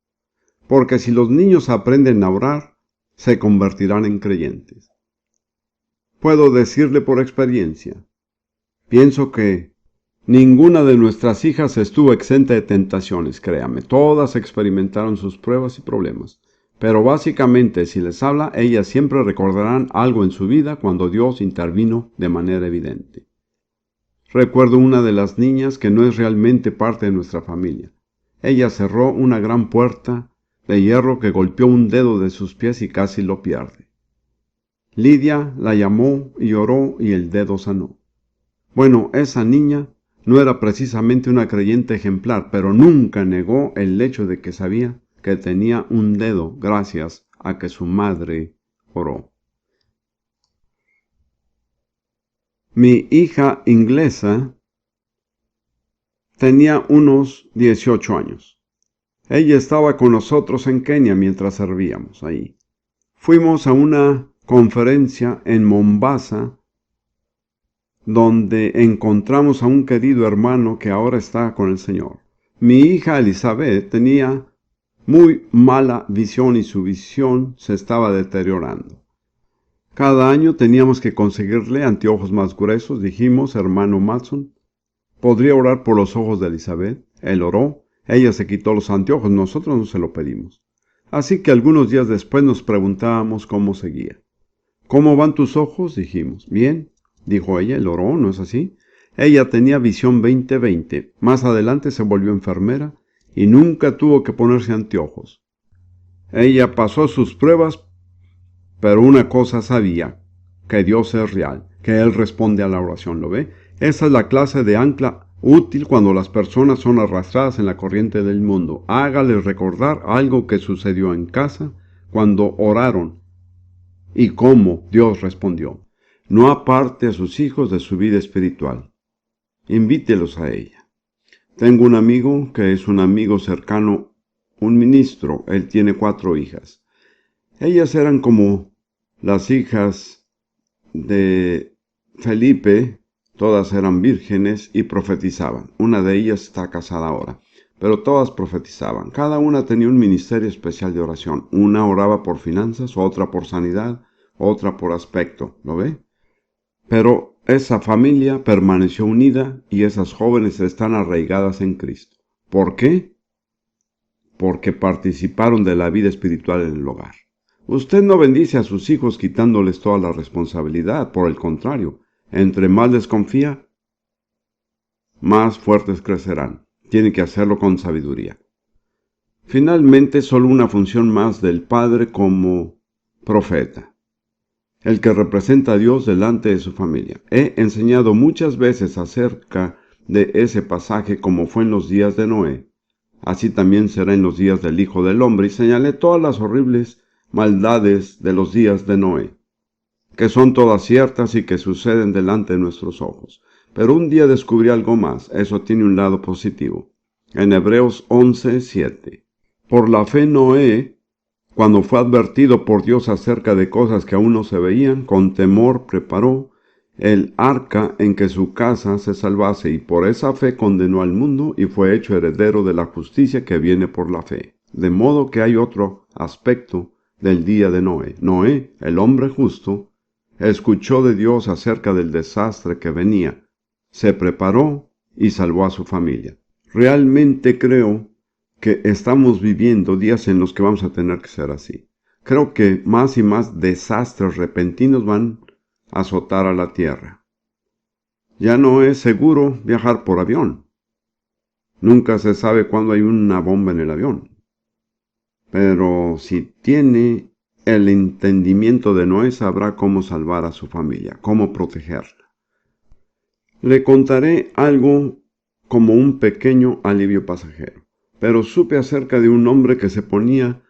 Porque si los niños aprenden a orar, se convertirán en creyentes. Puedo decirle por experiencia, pienso que ninguna de nuestras hijas estuvo exenta de tentaciones, créame. Todas experimentaron sus pruebas y problemas. Pero básicamente, si les habla, ellas siempre recordarán algo en su vida cuando Dios intervino de manera evidente. Recuerdo una de las niñas que no es realmente parte de nuestra familia. Ella cerró una gran puerta de hierro que golpeó un dedo de sus pies y casi lo pierde. Lidia la llamó y oró y el dedo sanó. Bueno, esa niña no era precisamente una creyente ejemplar, pero nunca negó el hecho de que sabía que tenía un dedo gracias a que su madre oró. Mi hija inglesa tenía unos 18 años. Ella estaba con nosotros en Kenia mientras servíamos ahí. Fuimos a una conferencia en Mombasa donde encontramos a un querido hermano que ahora está con el Señor. Mi hija Elizabeth tenía muy mala visión y su visión se estaba deteriorando. Cada año teníamos que conseguirle anteojos más gruesos. Dijimos, hermano Matson, ¿podría orar por los ojos de Elizabeth? Él oró, ella se quitó los anteojos, nosotros no se lo pedimos. Así que algunos días después nos preguntábamos cómo seguía. ¿Cómo van tus ojos?, dijimos. Bien, dijo ella, él oró, ¿no es así? Ella tenía visión 20/20. Más adelante se volvió enfermera y nunca tuvo que ponerse anteojos. Ella pasó sus pruebas, pero una cosa sabía, que Dios es real, que Él responde a la oración, ¿lo ve? Esa es la clase de ancla útil cuando las personas son arrastradas en la corriente del mundo. Hágales recordar algo que sucedió en casa cuando oraron y cómo Dios respondió. No aparte a sus hijos de su vida espiritual. Invítelos a ella. Tengo un amigo que es un amigo cercano, un ministro. Él tiene 4 hijas. Ellas eran como las hijas de Felipe, todas eran vírgenes y profetizaban. Una de ellas está casada ahora, pero todas profetizaban. Cada una tenía un ministerio especial de oración. Una oraba por finanzas, otra por sanidad, otra por aspecto, ¿lo ve? Pero esa familia permaneció unida y esas jóvenes están arraigadas en Cristo. ¿Por qué? Porque participaron de la vida espiritual en el hogar. Usted no bendice a sus hijos quitándoles toda la responsabilidad, por el contrario, entre más les confía, más fuertes crecerán. Tiene que hacerlo con sabiduría. Finalmente, solo una función más del padre como profeta, el que representa a Dios delante de su familia. He enseñado muchas veces acerca de ese pasaje como fue en los días de Noé. Así también será en los días del Hijo del Hombre, y señalé todas las horribles maldades de los días de Noé, que son todas ciertas y que suceden delante de nuestros ojos. Pero un día descubrí algo más, eso tiene un lado positivo. En Hebreos 11:7. Por la fe Noé, cuando fue advertido por Dios acerca de cosas que aún no se veían, con temor preparó el arca en que su casa se salvase, y por esa fe condenó al mundo y fue hecho heredero de la justicia que viene por la fe. De modo que hay otro aspecto del día de Noé. Noé, el hombre justo, escuchó de Dios acerca del desastre que venía, se preparó y salvó a su familia. Realmente creo que estamos viviendo días en los que vamos a tener que ser así. Creo que más y más desastres repentinos van a azotar a la tierra. Ya no es seguro viajar por avión. Nunca se sabe cuándo hay una bomba en el avión. Pero si tiene el entendimiento de Noé, sabrá cómo salvar a su familia, cómo protegerla. Le contaré algo como un pequeño alivio pasajero, pero supe acerca de un hombre que se ponía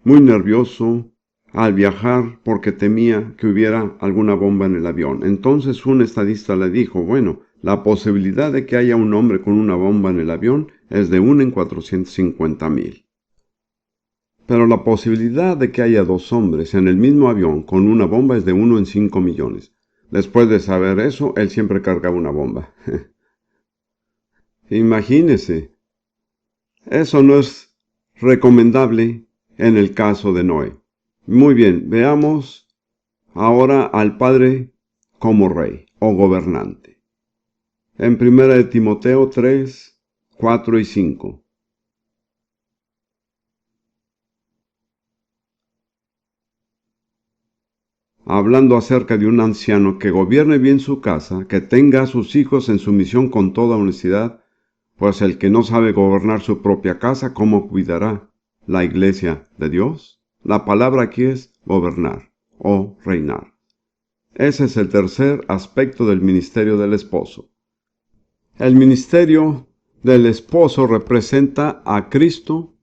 muy nervioso al viajar porque temía que hubiera alguna bomba en el avión. Entonces un estadista le dijo, bueno, la posibilidad de que haya un hombre con una bomba en el avión es de 1 en 450,000. Pero la posibilidad de que haya 2 hombres en el mismo avión con una bomba es de 1 en 5 millones. Después de saber eso, él siempre cargaba una bomba. Imagínese. Eso no es recomendable en el caso de Noé. Muy bien, veamos ahora al Padre como rey o gobernante. En 1 Timoteo 3, 4 y 5. Hablando acerca de un anciano que gobierne bien su casa, que tenga a sus hijos en sumisión con toda honestidad, pues el que no sabe gobernar su propia casa, ¿cómo cuidará la iglesia de Dios? La palabra aquí es gobernar o reinar. Ese es el tercer aspecto del ministerio del esposo. El ministerio del esposo representa a Cristo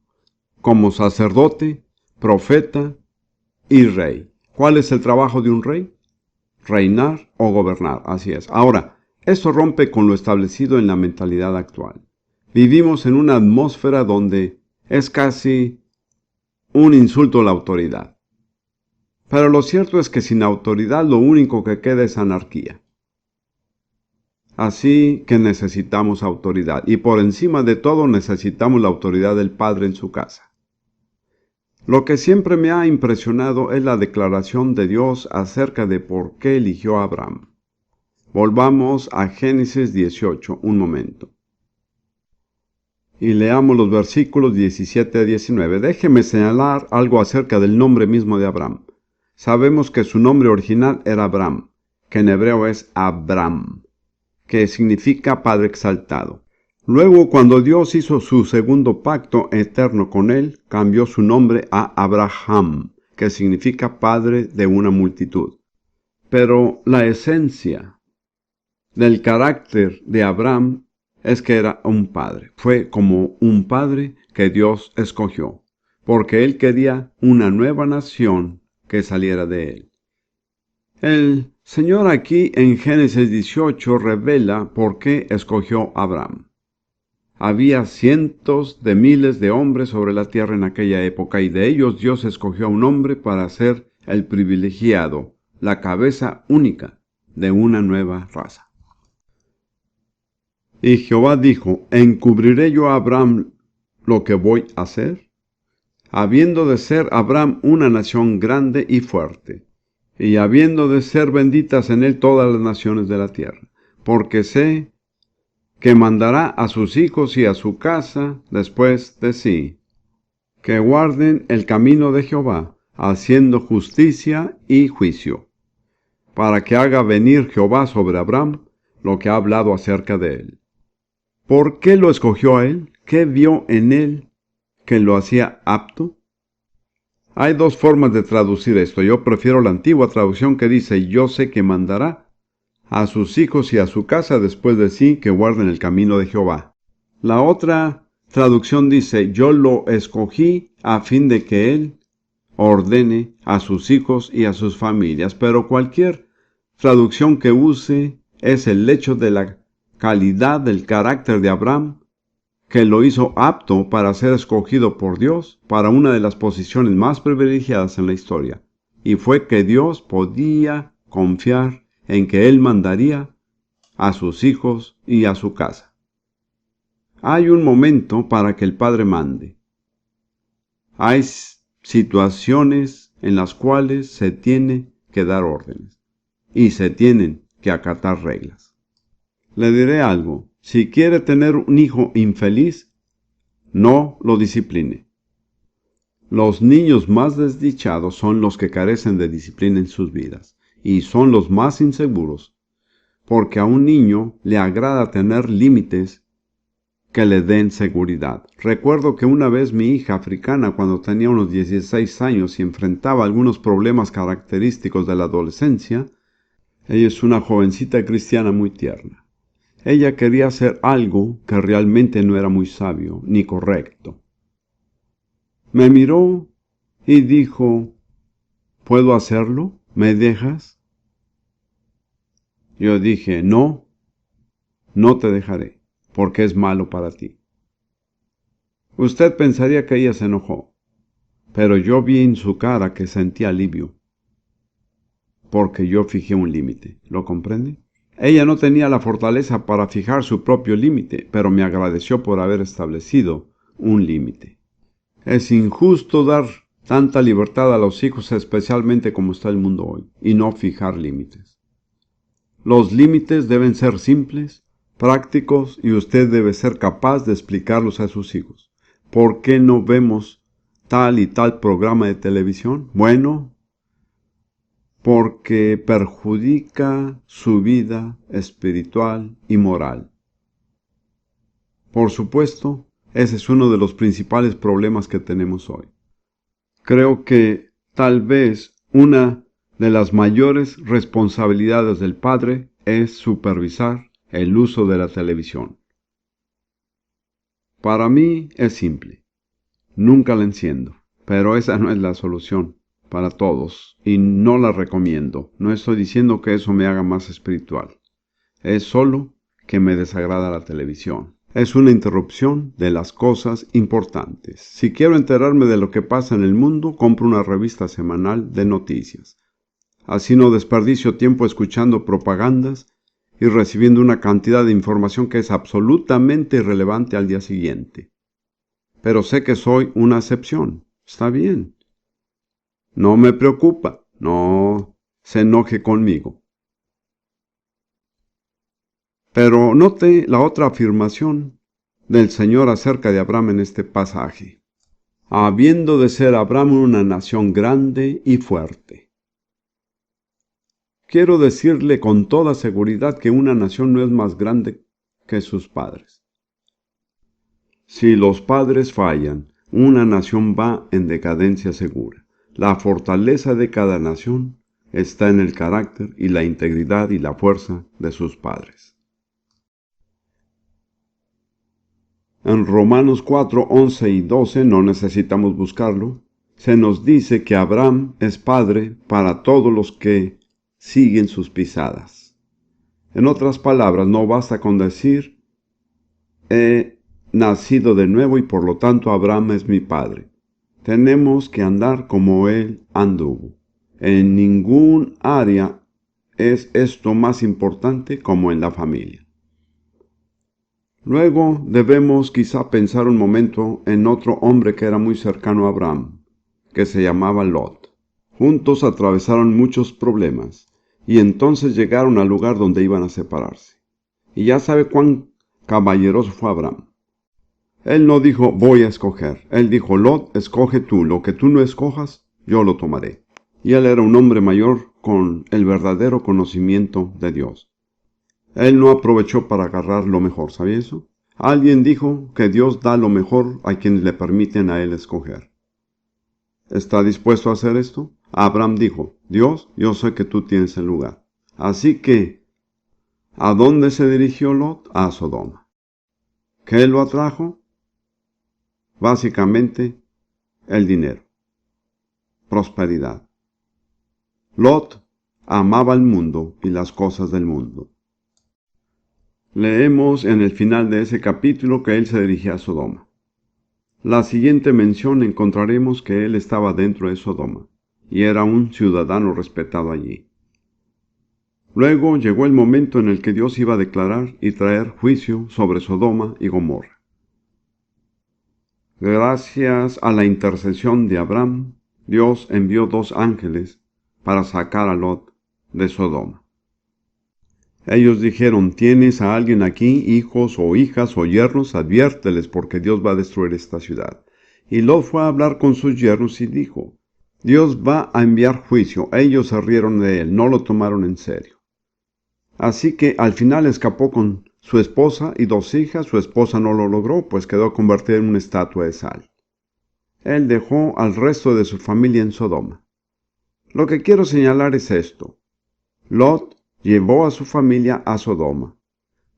como sacerdote, profeta y rey. ¿Cuál es el trabajo de un rey? Reinar o gobernar, así es. Ahora, esto rompe con lo establecido en la mentalidad actual. Vivimos en una atmósfera donde es casi un insulto a la autoridad. Pero lo cierto es que sin autoridad lo único que queda es anarquía. Así que necesitamos autoridad, y por encima de todo necesitamos la autoridad del Padre en su casa. Lo que siempre me ha impresionado es la declaración de Dios acerca de por qué eligió a Abraham. Volvamos a Génesis 18, un momento. y leamos los versículos 17 a 19. Déjeme señalar algo acerca del nombre mismo de Abraham. Sabemos que su nombre original era Abram, que en hebreo es Abram, que significa Padre exaltado. Luego, cuando Dios hizo su segundo pacto eterno con él, cambió su nombre a Abraham, que significa Padre de una multitud. Pero la esencia del carácter de Abraham es que era un padre. Fue como un padre que Dios escogió, porque él quería una nueva nación que saliera de él. El Señor aquí en Génesis 18 revela por qué escogió a Abraham. Había cientos de miles de hombres sobre la tierra en aquella época, y de ellos Dios escogió a un hombre para ser el privilegiado, la cabeza única de una nueva raza. Y Jehová dijo: ¿encubriré yo a Abraham lo que voy a hacer? Habiendo de ser Abraham una nación grande y fuerte, y habiendo de ser benditas en él todas las naciones de la tierra, porque sé que mandará a sus hijos y a su casa después de sí, que guarden el camino de Jehová, haciendo justicia y juicio, para que haga venir Jehová sobre Abraham lo que ha hablado acerca de él. ¿Por qué lo escogió a él? ¿Qué vio en él que lo hacía apto? Hay dos formas de traducir esto. Yo prefiero la antigua traducción que dice: yo sé que mandará a sus hijos y a su casa después de sí, que guarden el camino de Jehová. La otra traducción dice: yo lo escogí a fin de que él ordene a sus hijos y a sus familias. Pero cualquier traducción que use es el hecho de la calidad del carácter de Abraham que lo hizo apto para ser escogido por Dios para una de las posiciones más privilegiadas en la historia, y fue que Dios podía confiar en que Él mandaría a sus hijos y a su casa. Hay un momento para que el Padre mande. Hay situaciones en las cuales se tiene que dar órdenes y se tienen que acatar reglas. Le diré algo: si quiere tener un hijo infeliz, no lo discipline. Los niños más desdichados son los que carecen de disciplina en sus vidas, y son los más inseguros, porque a un niño le agrada tener límites que le den seguridad. Recuerdo que una vez mi hija africana, cuando tenía unos 16 años y enfrentaba algunos problemas característicos de la adolescencia, ella es una jovencita cristiana muy tierna. Ella quería hacer algo que realmente no era muy sabio ni correcto. Me miró y dijo: ¿puedo hacerlo? ¿Me dejas? Yo dije: no te dejaré, porque es malo para ti. Usted pensaría que ella se enojó, pero yo vi en su cara que sentía alivio, porque yo fijé un límite. ¿Lo comprende? Ella no tenía la fortaleza para fijar su propio límite, pero me agradeció por haber establecido un límite. Es injusto dar tanta libertad a los hijos, especialmente como está el mundo hoy, y no fijar límites. Los límites deben ser simples, prácticos, y usted debe ser capaz de explicarlos a sus hijos. ¿Por qué no vemos tal y tal programa de televisión? Bueno, porque perjudica su vida espiritual y moral. Por supuesto, ese es uno de los principales problemas que tenemos hoy. Creo que tal vez una de las mayores responsabilidades del padre es supervisar el uso de la televisión. Para mí es simple. Nunca la enciendo, pero esa no es la solución para todos y no la recomiendo. No estoy diciendo que eso me haga más espiritual. Es solo que me desagrada la televisión. Es una interrupción de las cosas importantes. Si quiero enterarme de lo que pasa en el mundo, compro una revista semanal de noticias. Así no desperdicio tiempo escuchando propagandas y recibiendo una cantidad de información que es absolutamente irrelevante al día siguiente. Pero sé que soy una excepción. Está bien. No me preocupa. No se enoje conmigo. Pero note la otra afirmación del Señor acerca de Abraham en este pasaje. Habiendo de ser Abraham una nación grande y fuerte. Quiero decirle con toda seguridad que una nación no es más grande que sus padres. Si los padres fallan, una nación va en decadencia segura. La fortaleza de cada nación está en el carácter y la integridad y la fuerza de sus padres. En Romanos 4, 11 y 12, no necesitamos buscarlo, se nos dice que Abraham es padre para todos los que siguen sus pisadas. En otras palabras, no basta con decir, he nacido de nuevo y por lo tanto Abraham es mi padre. Tenemos que andar como él anduvo. En ningún área es esto más importante como en la familia. Luego debemos quizá pensar un momento en otro hombre que era muy cercano a Abraham, que se llamaba Lot. Juntos atravesaron muchos problemas y entonces llegaron al lugar donde iban a separarse. Y ya sabe cuán caballeroso fue Abraham. Él no dijo, voy a escoger. Él dijo, Lot, escoge tú. Lo que tú no escojas, yo lo tomaré. Y él era un hombre mayor con el verdadero conocimiento de Dios. Él no aprovechó para agarrar lo mejor, ¿sabía eso? Alguien dijo que Dios da lo mejor a quienes le permiten a él escoger. ¿Está dispuesto a hacer esto? Abraham dijo, Dios, yo sé que tú tienes el lugar. Así que, ¿a dónde se dirigió Lot? A Sodoma. ¿Qué lo atrajo? Básicamente, el dinero. Prosperidad. Lot amaba el mundo y las cosas del mundo. Leemos en el final de ese capítulo que él se dirigía a Sodoma. La siguiente mención encontraremos que él estaba dentro de Sodoma y era un ciudadano respetado allí. Luego llegó el momento en el que Dios iba a declarar y traer juicio sobre Sodoma y Gomorra. Gracias a la intercesión de Abraham, Dios envió 2 ángeles para sacar a Lot de Sodoma. Ellos dijeron, ¿tienes a alguien aquí, hijos o hijas o yernos? Adviérteles porque Dios va a destruir esta ciudad. Y Lot fue a hablar con sus yernos y dijo, Dios va a enviar juicio. Ellos se rieron de él, no lo tomaron en serio. Así que al final escapó con su esposa y 2 hijas. Su esposa no lo logró, pues quedó convertida en una estatua de sal. Él dejó al resto de su familia en Sodoma. Lo que quiero señalar es esto. Lot llevó a su familia a Sodoma,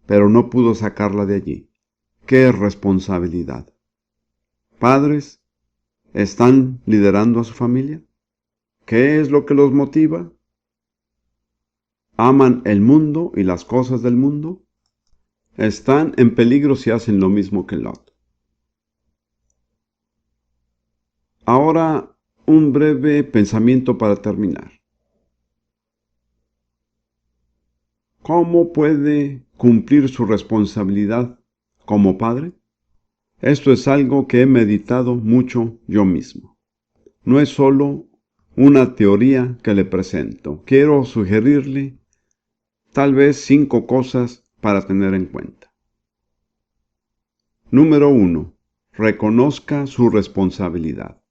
pero no pudo sacarla de allí. ¡Qué responsabilidad! Padres, ¿están liderando a su familia? ¿Qué es lo que los motiva? ¿Aman el mundo y las cosas del mundo? Están en peligro si hacen lo mismo que Lot. Ahora, un breve pensamiento para terminar. ¿Cómo puede cumplir su responsabilidad como padre? Esto es algo que he meditado mucho yo mismo. No es solo una teoría que le presento. Quiero sugerirle tal vez 5 cosas para tener en cuenta. Número 1. Reconozca su responsabilidad.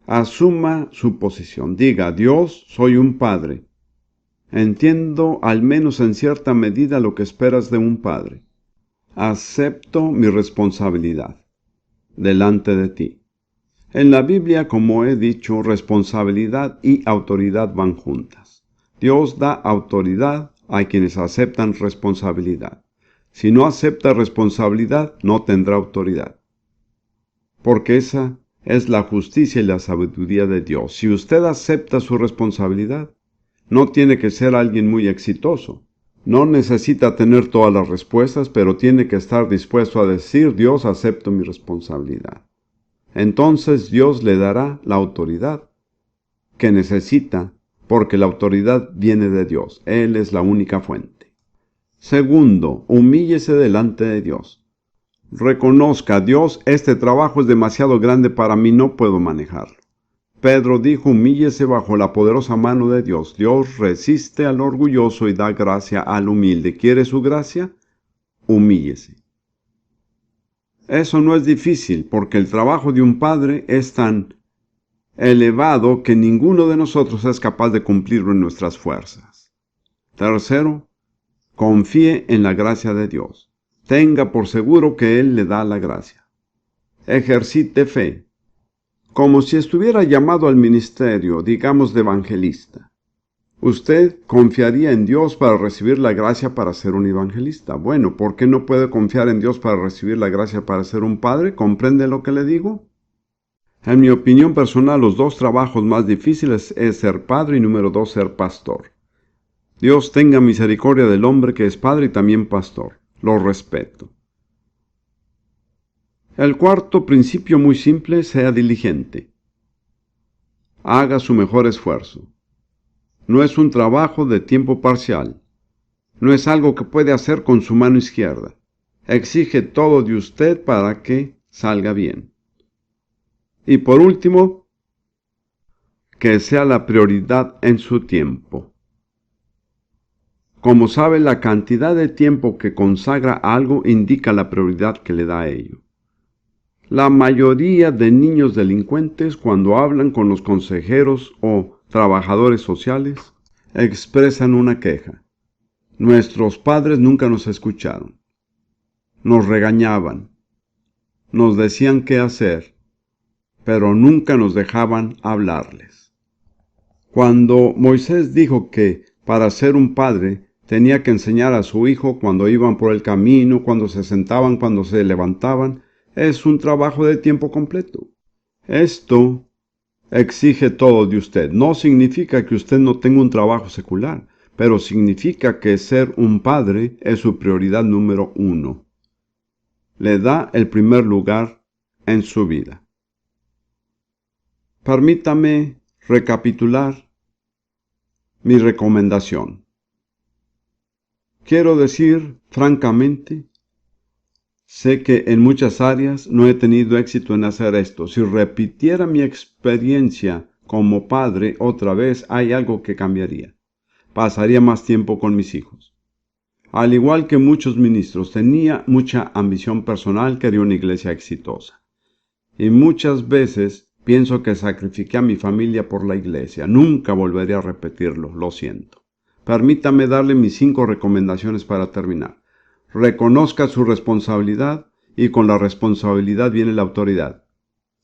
Asuma su posición. Diga, Dios, soy un padre. Entiendo al menos en cierta medida lo que esperas de un padre. Acepto mi responsabilidad delante de ti. En la Biblia, como he dicho, responsabilidad y autoridad van juntas. Dios da autoridad a quienes aceptan responsabilidad. Si no acepta responsabilidad, no tendrá autoridad. Porque esa es la justicia y la sabiduría de Dios. Si usted acepta su responsabilidad, no tiene que ser alguien muy exitoso. No necesita tener todas las respuestas, pero tiene que estar dispuesto a decir, Dios, acepto mi responsabilidad. Entonces Dios le dará la autoridad que necesita, porque la autoridad viene de Dios. Él es la única fuente. Segundo, humíllese delante de Dios. Reconozca, Dios, este trabajo es demasiado grande para mí, no puedo manejarlo. Pedro dijo, humíllese bajo la poderosa mano de Dios. Dios resiste al orgulloso y da gracia al humilde. ¿Quiere su gracia? Humíllese. Eso no es difícil, porque el trabajo de un padre es tan elevado que ninguno de nosotros es capaz de cumplirlo en nuestras fuerzas. Tercero, confíe en la gracia de Dios. Tenga por seguro que Él le da la gracia. Ejercite fe, como si estuviera llamado al ministerio, digamos, de evangelista. ¿Usted confiaría en Dios para recibir la gracia para ser un evangelista? Bueno, ¿por qué no puede confiar en Dios para recibir la gracia para ser un padre? ¿Comprende lo que le digo? En mi opinión personal, los dos trabajos más difíciles es ser padre y número 2, ser pastor. Dios tenga misericordia del hombre que es padre y también pastor. Lo respeto. El cuarto principio muy simple, sea diligente. Haga su mejor esfuerzo. No es un trabajo de tiempo parcial. No es algo que puede hacer con su mano izquierda. Exige todo de usted para que salga bien. Y por último, que sea la prioridad en su tiempo. Como sabe, la cantidad de tiempo que consagra a algo indica la prioridad que le da a ello. La mayoría de niños delincuentes, cuando hablan con los consejeros o trabajadores sociales, expresan una queja. Nuestros padres nunca nos escucharon. Nos regañaban. Nos decían qué hacer, pero nunca nos dejaban hablarles. Cuando Moisés dijo que para ser un padre tenía que enseñar a su hijo cuando iban por el camino, cuando se sentaban, cuando se levantaban, es un trabajo de tiempo completo. Esto exige todo de usted. No significa que usted no tenga un trabajo secular, pero significa que ser un padre es su prioridad número 1. Le da el primer lugar en su vida. Permítame recapitular mi recomendación. Quiero decir francamente, sé que en muchas áreas no he tenido éxito en hacer esto. Si repitiera mi experiencia como padre otra vez, hay algo que cambiaría. Pasaría más tiempo con mis hijos. Al igual que muchos ministros, tenía mucha ambición personal, quería una iglesia exitosa. Y muchas veces pienso que sacrifiqué a mi familia por la iglesia. Nunca volveré a repetirlo, lo siento. Permítame darle mis 5 recomendaciones para terminar. Reconozca su responsabilidad y con la responsabilidad viene la autoridad.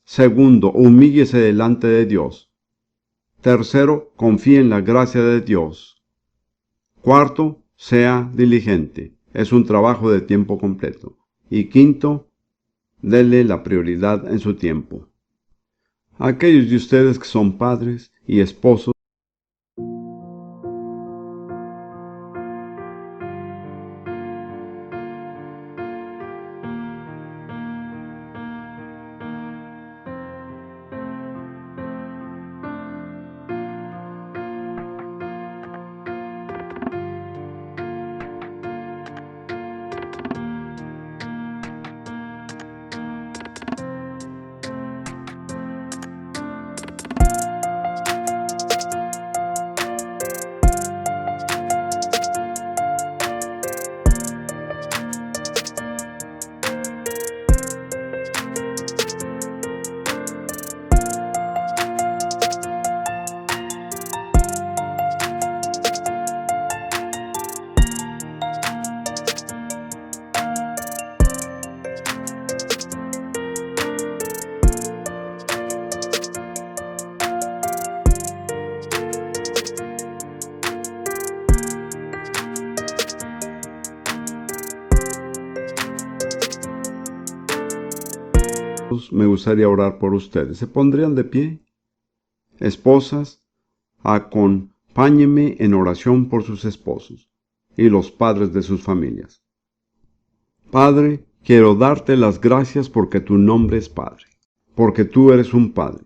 Segundo, humíllese delante de Dios. Tercero, confíe en la gracia de Dios. Cuarto, sea diligente. Es un trabajo de tiempo completo. Y quinto, dele la prioridad en su tiempo. Aquellos de ustedes que son padres y esposos, me gustaría orar por ustedes. ¿Se pondrían de pie? Esposas, acompáñenme en oración por sus esposos y los padres de sus familias. Padre, quiero darte las gracias porque tu nombre es Padre, porque tú eres un Padre,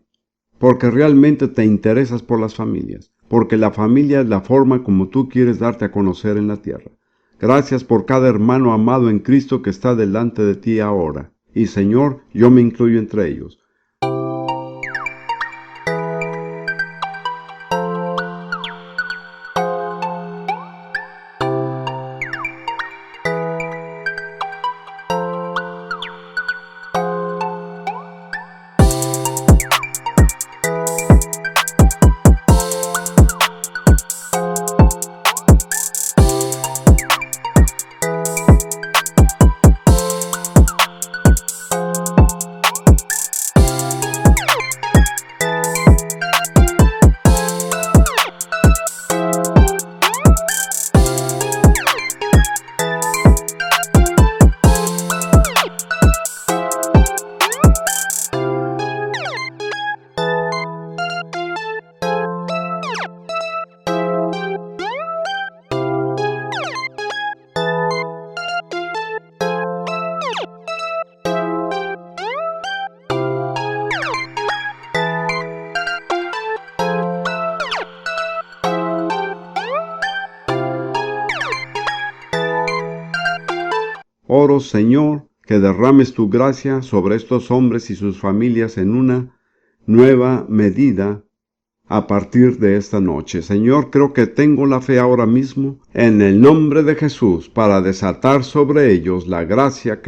porque realmente te interesas por las familias, porque la familia es la forma como tú quieres darte a conocer en la tierra. Gracias por cada hermano amado en Cristo que está delante de ti ahora. Y Señor, yo me incluyo entre ellos. oro, Señor, que derrames tu gracia sobre estos hombres y sus familias en una nueva medida a partir de esta noche. Señor, creo que tengo la fe ahora mismo en el nombre de Jesús para desatar sobre ellos la gracia que